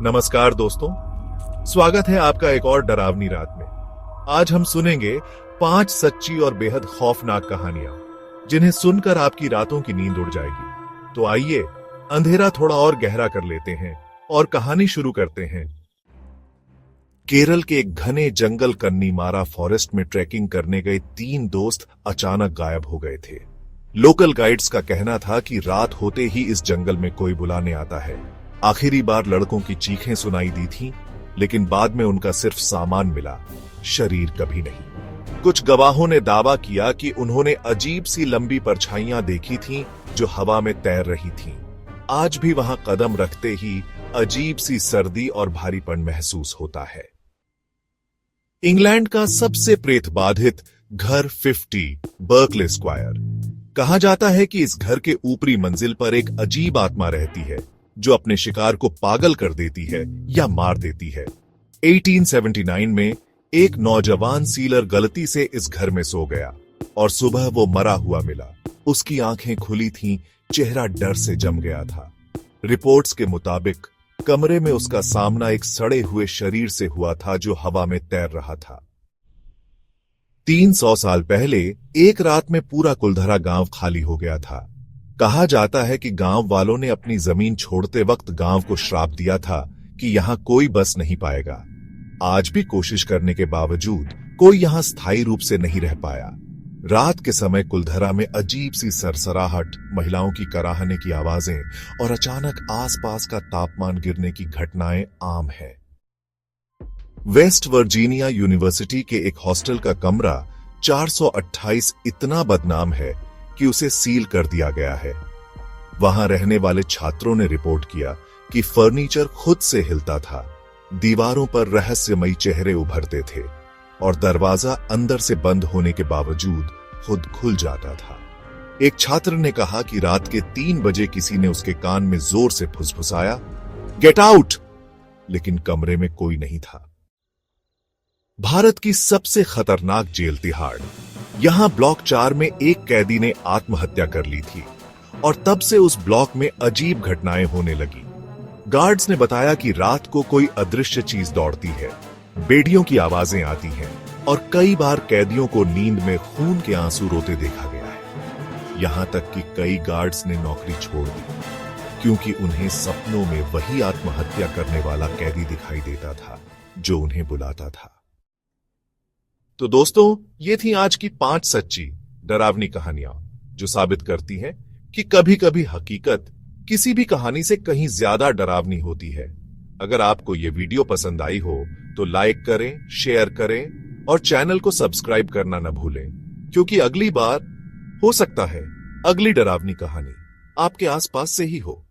नमस्कार दोस्तों, स्वागत है आपका एक और डरावनी रात में। आज हम सुनेंगे 5 सच्ची और बेहद खौफनाक कहानियां, जिन्हें सुनकर आपकी रातों की नींद उड़ जाएगी। तो आइए अंधेरा थोड़ा और गहरा कर लेते हैं और कहानी शुरू करते हैं। केरल के एक घने जंगल कन्नीमारा फॉरेस्ट में ट्रैकिंग करने गए 3 दोस्त अचानक गायब हो गए थे। लोकल गाइड्स का कहना था कि रात होते ही इस जंगल में कोई बुलाने आता है। आखिरी बार लड़कों की चीखें सुनाई दी थीं, लेकिन बाद में उनका सिर्फ सामान मिला, शरीर कभी नहीं। कुछ गवाहों ने दावा किया कि उन्होंने अजीब सी लंबी परछाइयां देखी थीं जो हवा में तैर रही थीं। आज भी वहां कदम रखते ही अजीब सी सर्दी और भारीपन महसूस होता है। इंग्लैंड का सबसे प्रेत बाधित घर 50 बर्कले स्क्वायर। कहा जाता है कि इस घर के ऊपरी मंजिल पर एक अजीब आत्मा रहती है जो अपने शिकार को पागल कर देती है या मार देती है। 1879 में एक नौजवान सीलर गलती से इस घर में सो गया और सुबह वो मरा हुआ मिला। उसकी आंखें खुली थीं, चेहरा डर से जम गया था। रिपोर्ट्स के मुताबिक कमरे में उसका सामना एक सड़े हुए शरीर से हुआ था जो हवा में तैर रहा था। 300 साल पहले एक रात में पूरा कुलधरा गांव खाली हो गया था। कहा जाता है कि गांव वालों ने अपनी जमीन छोड़ते वक्त गांव को श्राप दिया था कि यहां कोई बस नहीं पाएगा। आज भी कोशिश करने के बावजूद कोई यहां स्थायी रूप से नहीं रह पाया। रात के समय कुलधरा में अजीब सी सरसराहट, महिलाओं की कराहने की आवाजें और अचानक आसपास का तापमान गिरने की घटनाएं आम है। वेस्ट वर्जीनिया यूनिवर्सिटी के एक हॉस्टल का कमरा 428 इतना बदनाम है कि उसे सील कर दिया गया है। वहां रहने वाले छात्रों ने रिपोर्ट किया कि फर्नीचर खुद से हिलता था, दीवारों पर रहस्यमयी चेहरे उभरते थे और दरवाजा अंदर से बंद होने के बावजूद खुद खुल जाता था। एक छात्र ने कहा कि रात के 3 बजे किसी ने उसके कान में जोर से फुसफुसाया, गेट आउट, लेकिन कमरे में कोई नहीं था। भारत की सबसे खतरनाक जेल तिहाड़। यहां ब्लॉक 4 में एक कैदी ने आत्महत्या कर ली थी और तब से उस ब्लॉक में अजीब घटनाएं होने लगी। गार्ड्स ने बताया कि रात को कोई अदृश्य चीज दौड़ती है, बेड़ियों की आवाजें आती हैं और कई बार कैदियों को नींद में खून के आंसू रोते देखा गया है। यहां तक कि कई गार्ड्स ने नौकरी छोड़ दी क्योंकि उन्हें सपनों में वही आत्महत्या करने वाला कैदी दिखाई देता था जो उन्हें बुलाता था। तो दोस्तों, ये थी आज की 5 सच्ची डरावनी कहानियां जो साबित करती हैं कि कभी कभी हकीकत किसी भी कहानी से कहीं ज्यादा डरावनी होती है। अगर आपको ये वीडियो पसंद आई हो तो लाइक करें, शेयर करें और चैनल को सब्सक्राइब करना न भूलें, क्योंकि अगली बार हो सकता है अगली डरावनी कहानी आपके आसपास से ही हो।